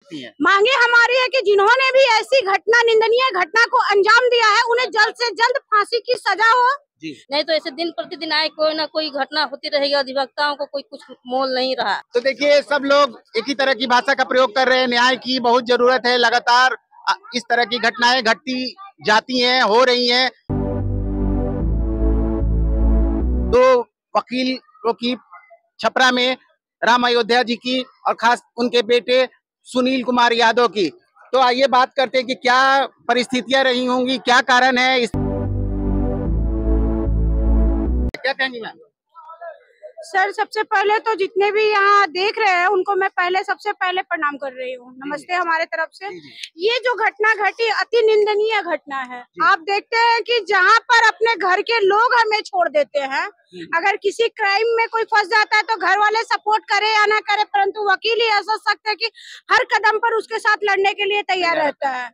सकती हैं? मांगे हमारी है कि जिन्होंने भी ऐसी घटना, निंदनीय घटना को अंजाम दिया है, उन्हें जल्द से जल्द फांसी की सजा हो। जी। नहीं तो ऐसे दिन प्रतिदिन आए कोई ना कोई घटना होती रहेगी, अधिवक्ताओं को कोई कुछ मोल नहीं रहा। तो देखिए, सब लोग एक ही तरह की भाषा का प्रयोग कर रहे हैं। न्याय की बहुत जरूरत है। लगातार इस तरह की घटनाएं घटती जाती हैं, हो रही हैं। दो वकीलों की छपरा में राम अयोध्या जी की और खास उनके बेटे सुनील कुमार यादव की। तो आइए बात करते हैं कि क्या परिस्थितियां रही होंगी, क्या कारण है इस, क्या कहेंगी मैम? सर, सबसे पहले तो जितने भी यहाँ देख रहे हैं उनको मैं सबसे पहले प्रणाम कर रही हूँ। नमस्ते हमारे तरफ से। ये जो घटना घटी अति निंदनीय घटना है। आप देखते हैं कि जहाँ पर अपने घर के लोग हमें छोड़ देते हैं, अगर किसी क्राइम में कोई फंस जाता है तो घर वाले सपोर्ट करे या ना करे, परंतु वकील ही ऐसा सख्त है कि हर कदम पर उसके साथ लड़ने के लिए तैयार रहता है,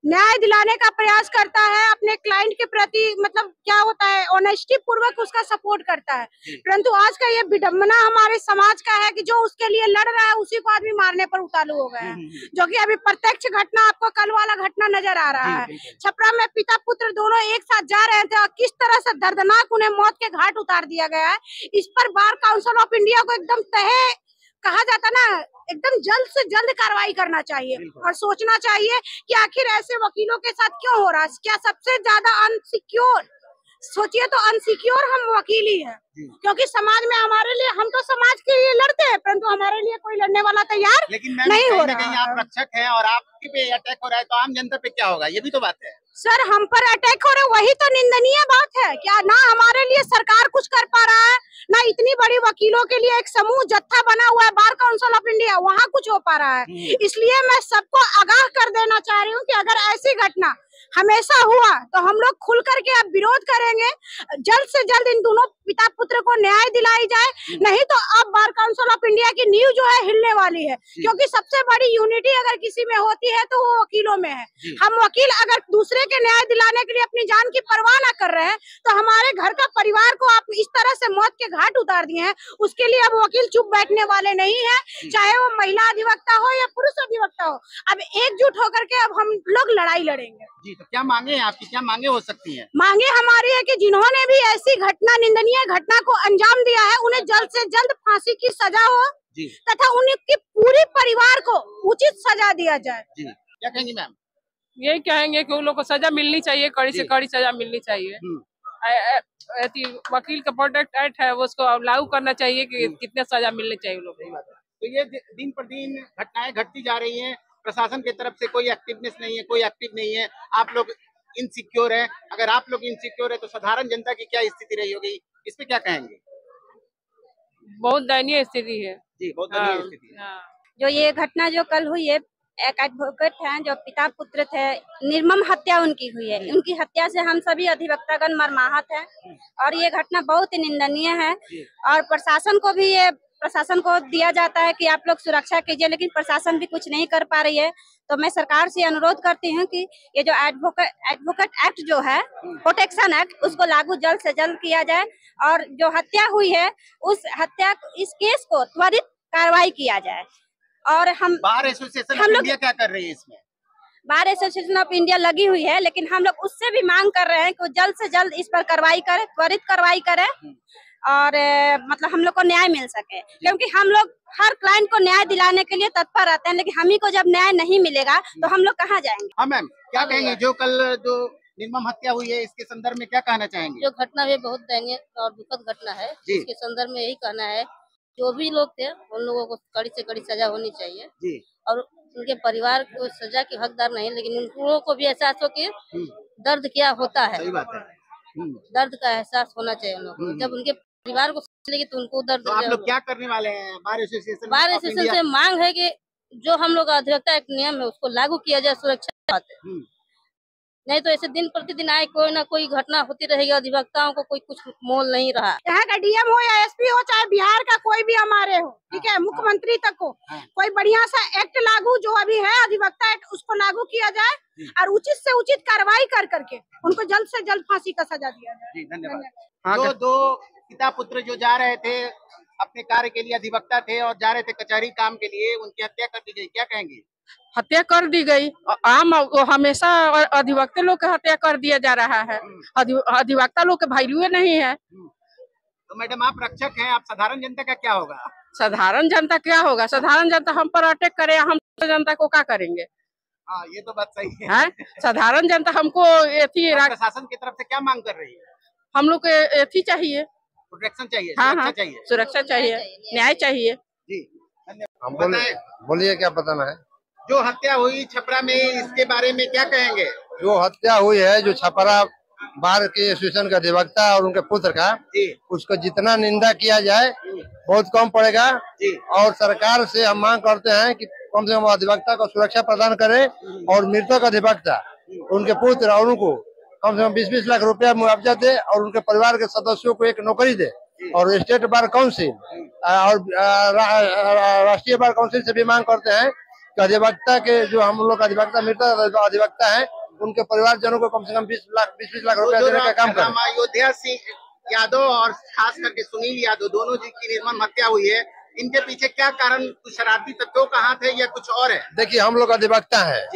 न्याय दिलाने का प्रयास करता है, अपने क्लाइंट के प्रति मतलब क्या होता है ऑनेस्टी पूर्वक उसका सपोर्ट करता है। परंतु आज का ये विडम्बना हमारे समाज का है कि जो उसके लिए लड़ रहा है उसी को आदमी मारने पर उतारू हो गए हैं, जो कि अभी प्रत्यक्ष घटना आपको कल वाला घटना नजर आ रहा है। छपरा में पिता पुत्र दोनों एक साथ जा रहे थे और किस तरह से दर्दनाक उन्हें मौत के घाट उतार दिया गया है। इस पर बार काउंसिल ऑफ इंडिया को एकदम तहे कहा जाता ना, एकदम जल्द से जल्द कार्रवाई करना चाहिए और सोचना चाहिए कि आखिर ऐसे वकीलों के साथ क्यों हो रहा है। क्या सबसे ज्यादा अनसिक्योर, सोचिए तो अनसिक्योर हम वकील ही हैं, क्योंकि समाज में हमारे लिए, हम तो समाज के लिए लड़ते हैं परंतु हमारे लिए कोई लड़ने वाला तैयार नहीं हो रहा है। आप रक्षक हैं और आपके पे अटैक हो रहा है तो आम जनता पे क्या होगा, ये भी तो बात है। सर, हम पर अटैक हो रहे, वही तो निंदनीय बात है। क्या ना हमारे लिए सरकार कुछ कर पा रहा है, ना इतनी बड़ी वकीलों के लिए एक समूह जत्था बना हुआ है बार काउंसिल ऑफ इंडिया, वहाँ कुछ हो पा रहा है। इसलिए मैं सबको आगाह कर देना चाह रही हूँ कि अगर ऐसी घटना हमेशा हुआ तो हम लोग खुल करके अब विरोध करेंगे। जल्द से जल्द इन दोनों पिता पुत्र को न्याय दिलाई जाए, नहीं तो अब बार काउंसिल ऑफ इंडिया की नींव जो है हिलने वाली है, क्योंकि सबसे बड़ी यूनिटी अगर किसी में होती है तो वो वकीलों में है। हम वकील अगर दूसरे के न्याय दिलाने के लिए अपनी जान की परवाह न कर रहे हैं तो हमारे घर का परिवार को आप इस तरह से मौत के घाट उतार दिए हैं, उसके लिए अब वकील चुप बैठने वाले नहीं है, चाहे वो महिला अधिवक्ता हो या पुरुष अधिवक्ता हो। अब एकजुट होकर के अब हम लोग लड़ाई लड़ेंगे। जी, तो क्या मांगे हैं आपकी, क्या मांगे हो सकती हैं? मांगे हमारी है कि जिन्होंने भी ऐसी घटना, निंदनीय घटना को अंजाम दिया है, उन्हें जल्द से जल्द फांसी की सजा हो तथा उनके पूरे परिवार को उचित सजा दिया जाए। जी, क्या कहेंगी मैम? यही कहेंगे कि उन लोग को सजा मिलनी चाहिए, कड़ी से कड़ी सजा मिलनी चाहिए। वकील का प्रोटेक्ट एक्ट है, वो उसको लागू करना चाहिए कि कितने सजा मिलनी चाहिए उन लोग को। तो ये दिन पर दिन घटनाएं घटती जा रही हैं, प्रशासन की तरफ से कोई एक्टिवनेस नहीं है, कोई एक्टिव नहीं है, आप लोग इनसिक्योर है। अगर आप लोग इनसिक्योर है तो साधारण जनता की क्या स्थिति रही होगी, इस पे क्या कहेंगे? बहुत दयनीय स्थिति है जी, बहुत दयनीय स्थिति है। जो ये घटना जो कल हुई है, एक एडवोकेट हैं जो पिता पुत्र थे, निर्मम हत्या उनकी हुई है। उनकी हत्या से हम सभी अधिवक्तागण मर्माहत हैं और ये घटना बहुत ही निंदनीय है। और प्रशासन को दिया जाता है कि आप लोग सुरक्षा कीजिए, लेकिन प्रशासन भी कुछ नहीं कर पा रही है। तो मैं सरकार से अनुरोध करती हूँ कि ये जो एडवोकेट एक्ट जो है, प्रोटेक्शन एक्ट, उसको लागू जल्द से जल्द किया जाए और जो हत्या हुई है इस केस को त्वरित कार्रवाई किया जाए। और बार एसोसिएशन ऑफ इंडिया क्या कर रही है इसमें? बार एसोसिएशन ऑफ इंडिया लगी हुई है, लेकिन हम लोग उससे भी मांग कर रहे हैं कि जल्द से जल्द इस पर कार्रवाई करे, त्वरित कार्रवाई करे और मतलब हम लोग को न्याय मिल सके, क्योंकि हम लोग हर क्लाइंट को न्याय दिलाने के लिए तत्पर रहते हैं, लेकिन हम ही को जब न्याय नहीं मिलेगा तो हम लोग कहाँ जाएंगे। हाँ मैम, क्या कहेंगे, जो कल जो निर्मम हत्या हुई है इसके संदर्भ में क्या कहना चाहेंगे? जो घटना है बहुत दयनीय और दुखद घटना है, इसके संदर्भ में यही कहना है, जो भी लोग थे उन लोगों को कड़ी से कड़ी सजा होनी चाहिए जी। और उनके परिवार को सजा के हकदार नहीं, लेकिन उन लोगों को भी एहसास हो कि दर्द क्या होता है। सही बात है। दर्द का एहसास होना चाहिए उन लोगों को। जब उनके परिवार को मिलेगी तो उनको दर्द। तो आप लोग क्या करने वाले हैं? बार एसोसिएशन से मांग है कि जो हम लोग अधिवक्ता एक नियम है उसको लागू किया जाए, सुरक्षा। नहीं तो ऐसे दिन प्रतिदिन आए कोई ना कोई घटना होती रहेगी, अधिवक्ताओं को कोई कुछ मोल नहीं रहा। यहाँ का डीएम हो या एसपी हो, चाहे बिहार का कोई भी हमारे हो, ठीक है, मुख्यमंत्री तक हो, कोई बढ़िया सा एक्ट लागू जो अभी है अधिवक्ता एक्ट, उसको लागू किया जाए और उचित से उचित कार्रवाई कर करके उनको जल्द से जल्द फांसी का सजा दिया जाए। धन्यवाद। दो पिता पुत्र जो जा रहे थे अपने कार्य के लिए अधिवक्ता थे और जा रहे थे कचहरी काम के लिए, उनकी हत्या कर दी गई, क्या कहेंगे? हत्या कर दी गई। आम हमेशा अधिवक्ता लोग का हत्या कर दिया जा रहा है। अधिवक्ता लोग के वैल्यू नहीं है। तो मैडम आप रक्षक हैं, आप साधारण जनता का क्या होगा? साधारण जनता क्या होगा? साधारण जनता हम पर अटैक करे, हम जनता को क्या करेंगे? हाँ, ये तो बात सही है। साधारण जनता हमको प्रशासन की तरफ से क्या मांग कर रही है? हम लोग को चाहिए, प्रोटेक्शन चाहिए, हाँ, चाहिए, सुरक्षा चाहिए, न्याय चाहिए। जी हम बोलिए क्या बताना है? जो हत्या हुई छपरा में, इसके बारे में क्या कहेंगे? जो हत्या हुई है, जो छपरा बार के एसोसिएशन का अधिवक्ता और उनके पुत्र का, उसको जितना निंदा किया जाए बहुत कम पड़ेगा। और सरकार से हम मांग करते हैं कि कम से कम अधिवक्ता को सुरक्षा प्रदान करे और मृतक अधिवक्ता उनके पुत्र और उनको कम से कम 20-20 लाख रुपया मुआवजा दे और उनके परिवार के सदस्यों को एक नौकरी दे। और स्टेट बार काउंसिल और राष्ट्रीय बार काउंसिल से भी मांग करते हैं कि अधिवक्ता के जो हम लोग अधिवक्ता मृतक अधिवक्ता है, उनके परिवारजनों को कम से कम 20 लाख रुपया देने का काम करें। अयोध्या सिंह यादव और खास करके सुनील यादव, दोनों जी की निर्मम हत्या हुई है, इनके पीछे क्या कारण? कुछ शरारती तत्वों का हाथ है या कुछ और है? देखिए, हम लोग अधिवक्ता है,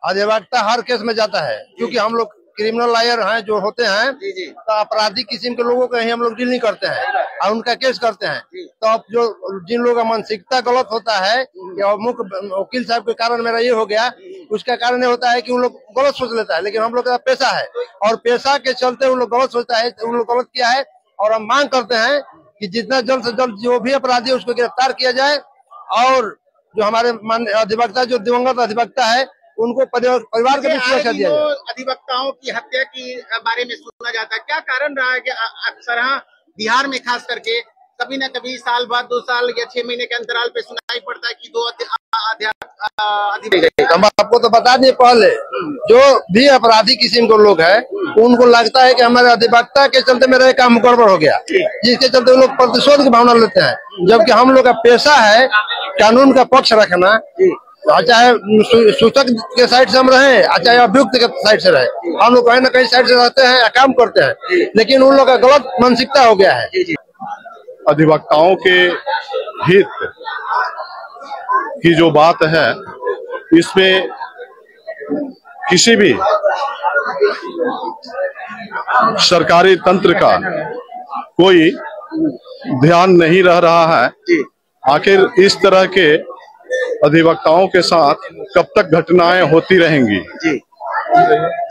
अधिवक्ता हर केस में जाता है, क्योंकि हम लोग क्रिमिनल लॉयर हैं जो होते हैं, तो आपराधिक किस्म के लोगों को ही हम लोग डील नहीं करते हैं और उनका केस करते हैं। तो अब जो जिन लोगों का मानसिकता गलत होता है या मुख्य वकील साहब के कारण मेरा ये हो गया, उसका कारण ये होता है कि उन लोग गलत सोच लेता है। लेकिन हम लोग का पेशा है और पेशा के चलते उन लोग गलत सोचता है, उन लोग गलत किया है। और हम मांग करते हैं कि जितना जल्द से जल्द जो भी अपराधी है उसको गिरफ्तार किया जाए और जो हमारे अधिवक्ता, जो दिवंगत अधिवक्ता है, उनको परिवार के बीच सुरक्षा दिया जाए। अधिवक्ताओं की हत्या की बारे में सुना जाता है, क्या कारण रहा है कि अक्सर बिहार में खास करके कभी न कभी साल बाद 2 साल या 6 महीने के अंतराल पे सुनाई पड़ता है कि 2 हम आपको तो बता दें, पहले जो भी अपराधी किस्म के लोग हैं, उनको लगता है कि हमारे अधिवक्ता के चलते मेरा ये काम गड़बड़ हो गया, जिसके चलते वो लोग प्रतिशोध की भावना लेते हैं। जबकि हम लोग का पेशा है कानून का पक्ष रखना, चाहे सूचक के साइड से हम रहे, चाहे अभियुक्त के साइड से रहे, हम लोग कहीं न कहीं साइड से रहते हैं या काम करते हैं। लेकिन उन लोग का गलत मानसिकता हो गया है। अधिवक्ताओं के हित की जो बात है, इसमें किसी भी सरकारी तंत्र का कोई ध्यान नहीं रह रहा है। आखिर इस तरह के अधिवक्ताओं के साथ कब तक घटनाएं होती रहेंगी?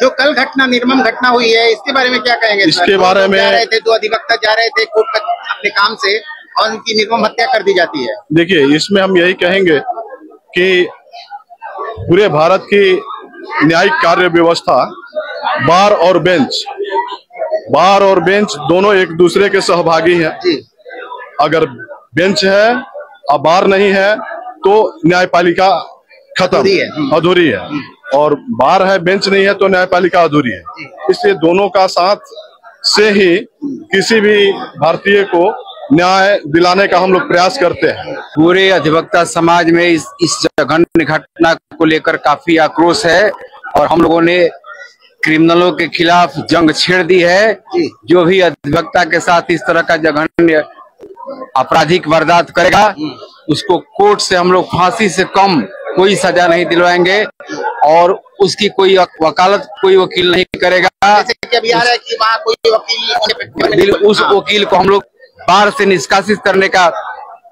जो कल घटना, निर्मम घटना हुई है, इसके बारे में क्या कहेंगे? इसके बारे में जा रहे थे, 2 अधिवक्ता जा रहे थे कोर्ट तक अपने काम से और उनकी निर्मम हत्या कर दी जाती है। देखिए, इसमें हम यही कहेंगे कि पूरे भारत की न्यायिक कार्य व्यवस्था, बार और बेंच दोनों एक दूसरे के सहभागी हैं। अगर बेंच है और बार नहीं है तो न्यायपालिका खत्म, अधूरी है, और बार है, बेंच नहीं है तो न्यायपालिका अधूरी है। इसलिए दोनों का साथ से ही किसी भी भारतीय को न्याय दिलाने का हम लोग प्रयास करते हैं। पूरे अधिवक्ता समाज में इस जघन्य घटना को लेकर काफी आक्रोश है और हम लोगों ने क्रिमिनलों के खिलाफ जंग छेड़ दी है। जो भी अधिवक्ता के साथ इस तरह का जघन्य आपराधिक वारदात करेगा, उसको कोर्ट से हम लोग फांसी से कम कोई सजा नहीं दिलवाएंगे और उसकी कोई वकालत कोई वकील नहीं करेगा। जैसे कि अभी आ रहा है कि वहाँ कोई वकील, उस वकील को हम लोग बार से निष्कासित करने का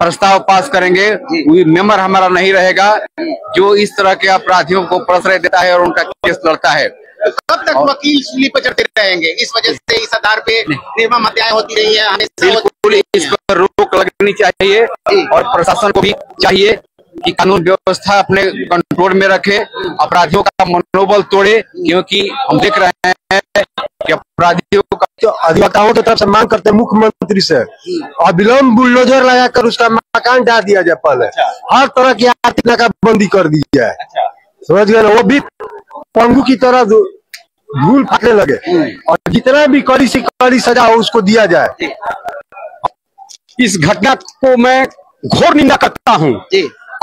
प्रस्ताव पास करेंगे। कोई मेंबर हमारा नहीं रहेगा जो इस तरह के अपराधियों को प्रश्रय देता है और उनका केस लड़ता है। कब तक वकील सूली पर चढ़ते रहेंगे? इस वजह से इस आधार पे निर्मम हत्याएं होती रही है। बिल्कुल इस पर रोक लगनी चाहिए और प्रशासन को भी चाहिए कि कानून व्यवस्था अपने कंट्रोल में रखे, अपराधियों का मनोबल तोड़े, क्योंकि हम देख रहे हैं कि अपराधियों का तो अधिवक्ताओं की तरफ से मांग करते हैं मुख्यमंत्री से अविलंब बुलडोजर लगाकर उसका मकान ढा दिया जाए। पहले हर तरह की आर्थिक नाकाबंदी कर दी जाए, समझ गए ना? वो भी पंगु की तरह धूल फाटने लगे और जितना भी कड़ी से कड़ी सजा हो उसको दिया जाए। इस घटना को मैं घोर निंदा करता हूं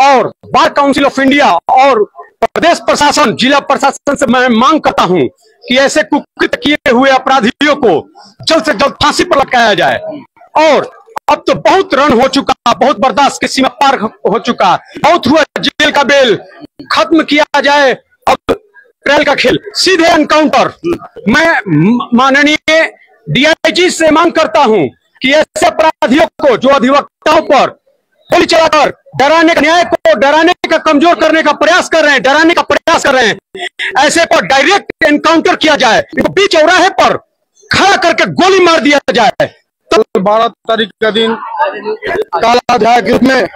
और बार काउंसिल ऑफ इंडिया और प्रदेश प्रशासन, जिला प्रशासन से मैं मांग करता हूं कि ऐसे कुकृत्य किए हुए अपराधियों को जल्द से जल्द फांसी पर लटकाया जाए और अब तो बहुत रन हो चुका, बहुत बर्दाश्त की सीमा पार हो चुका, बहुत हुआ जेल का बेल, खत्म किया जाए अब ट्रायल का खेल, सीधे एनकाउंटर। मैं माननीय डीआईजी से मांग करता हूं कि ऐसे अपराधियों को जो अधिवक्ताओं पर गोली चलाकर डराने का, न्याय को डराने का, कमजोर करने का प्रयास कर रहे हैं, डराने का प्रयास कर रहे हैं, ऐसे पर डायरेक्ट एनकाउंटर किया जाए, बीच चौराहे पर खड़ा करके गोली मार दिया जाए। तो 12 तारीख का दिन काला अध्याय के रूप में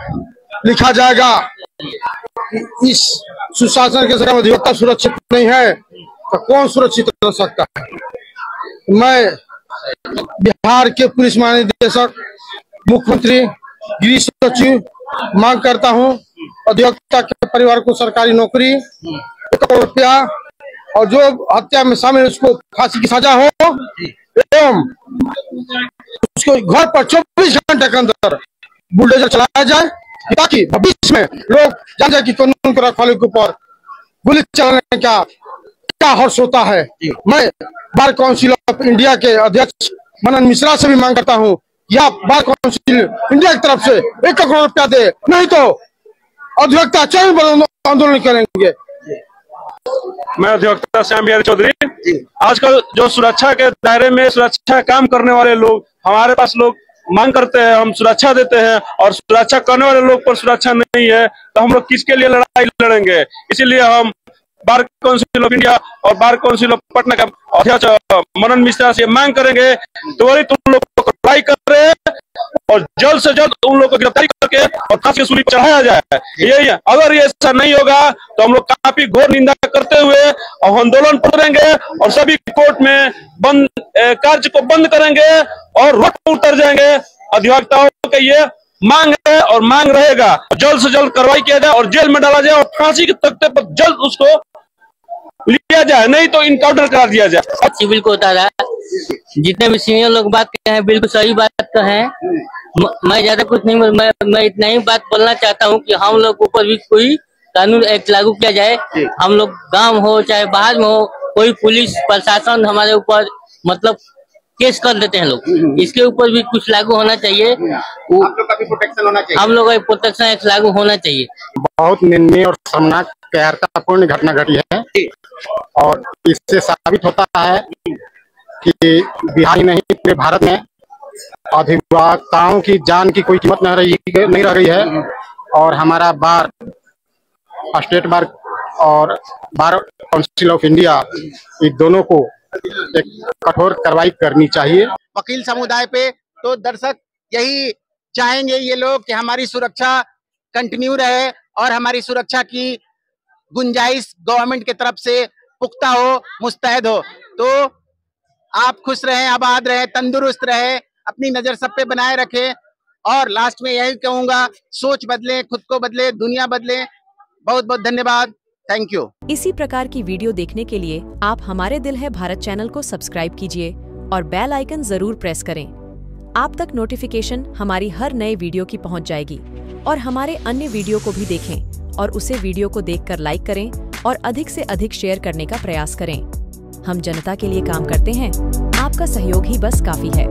लिखा जाएगा। इस सुशासन के समय अधिवक्ता सुरक्षित नहीं है तो कौन सुरक्षित रह सकता है। मैं बिहार के पुलिस महानिदेशक, मुख्यमंत्री, गृह सचिव मांग करता हूं, अधिवक्ता के परिवार को सरकारी नौकरी, 1 करोड़ रुपया और जो हत्या में शामिल उसको फांसी की सजा हो एवं उसको घर पर 24 घंटे के अंदर बुलडोजर चलाया जाए ताकि भविष्य में लोग जान जाए कि कानून के रखवाले के ऊपर गोली चलाने का क्या हर्ष होता है। मैं बार काउंसिल ऑफ इंडिया के अध्यक्ष मनन मिश्रा से भी मांग करता हूं, या बार काउंसिल इंडिया की तरफ से 1 करोड़ रुपया दे, नहीं तो अधिवक्ता चरण आंदोलन करेंगे। मैं अधिवक्ता श्याम बिहारी चौधरी। आजकल जो सुरक्षा के दायरे में सुरक्षा काम करने वाले लोग, हमारे पास लोग मांग करते हैं, हम सुरक्षा देते हैं और सुरक्षा करने वाले लोग पर सुरक्षा नहीं है तो हम लोग किसके लिए लड़ाई लड़ेंगे। इसीलिए हम बार काउंसिल ऑफ इंडिया और बार काउंसिल ऑफ पटना का अध्यक्ष मनन मिश्रा से मांग करेंगे त्वरित उन लोगों को ट्राई करे और जल्द से जल्द उन लोगों को गिरफ्तारी करके और फांसी की सूली पर चढ़ाया जाए। यही है, अगर ये ऐसा नहीं होगा तो हम लोग काफी घोर निंदा करते हुए और आंदोलन करेंगे और सभी कोर्ट में बंद कार्य को बंद करेंगे और रोड पर उतर जाएंगे। अधिवक्ताओं के ये मांग है और मांग रहेगा, जल्द से जल्द कार्रवाई किया जाए और जेल में डाला जाए और फांसी के तख्ते पर जल्द उसको लिया जाए, नहीं तो इनकाउंटर करा दिया जाए। सिविल को उतारा, जितने भी सीनियर लोग बात कहे हैं बिल्कुल सही बात तो है। मैं ज्यादा कुछ नहीं, मैं इतना ही बात बोलना चाहता हूँ कि हम लोग ऊपर भी कोई कानून एक्ट लागू किया जाए। हम लोग गांव हो चाहे बाहर में हो, कोई पुलिस प्रशासन हमारे ऊपर मतलब केस कर देते हैं लोग, इसके ऊपर भी कुछ लागू होना चाहिए। प्रोटेक्शन होना चाहिए, हम लोग प्रोटेक्शन एक्ट लागू होना चाहिए। बहुत निंदनीय और शर्मनाक कैरतापूर्ण घटना घटी है और इससे साबित होता है कि बिहार ही नहीं पूरे भारत में अधिवक्ताओं की जान की कोई कीमत नहीं रह गई है। और हमारा बार, स्टेट बार और बार काउंसिल ऑफ इंडिया, इन दोनों को एक कठोर कार्रवाई करनी चाहिए। वकील समुदाय पे तो दर्शक यही चाहेंगे ये लोग कि हमारी सुरक्षा कंटिन्यू रहे और हमारी सुरक्षा की गुंजाइश गवर्नमेंट की तरफ से पुख्ता हो, मुस्तैद हो। तो आप खुश रहें, आबाद रहें, तंदुरुस्त रहें, अपनी नजर सब पे बनाए रखें और लास्ट में यही कहूंगा, सोच बदलें, खुद को बदले, दुनिया बदले। बहुत बहुत धन्यवाद, थैंक यू। इसी प्रकार की वीडियो देखने के लिए आप हमारे दिल है भारत चैनल को सब्सक्राइब कीजिए और बेल आइकन जरूर प्रेस करें। आप तक नोटिफिकेशन हमारी हर नए वीडियो की पहुंच जाएगी और हमारे अन्य वीडियो को भी देखें और उसे वीडियो को देखकर लाइक करें और अधिक से अधिक शेयर करने का प्रयास करें। हम जनता के लिए काम करते हैं, आपका सहयोग ही बस काफी है।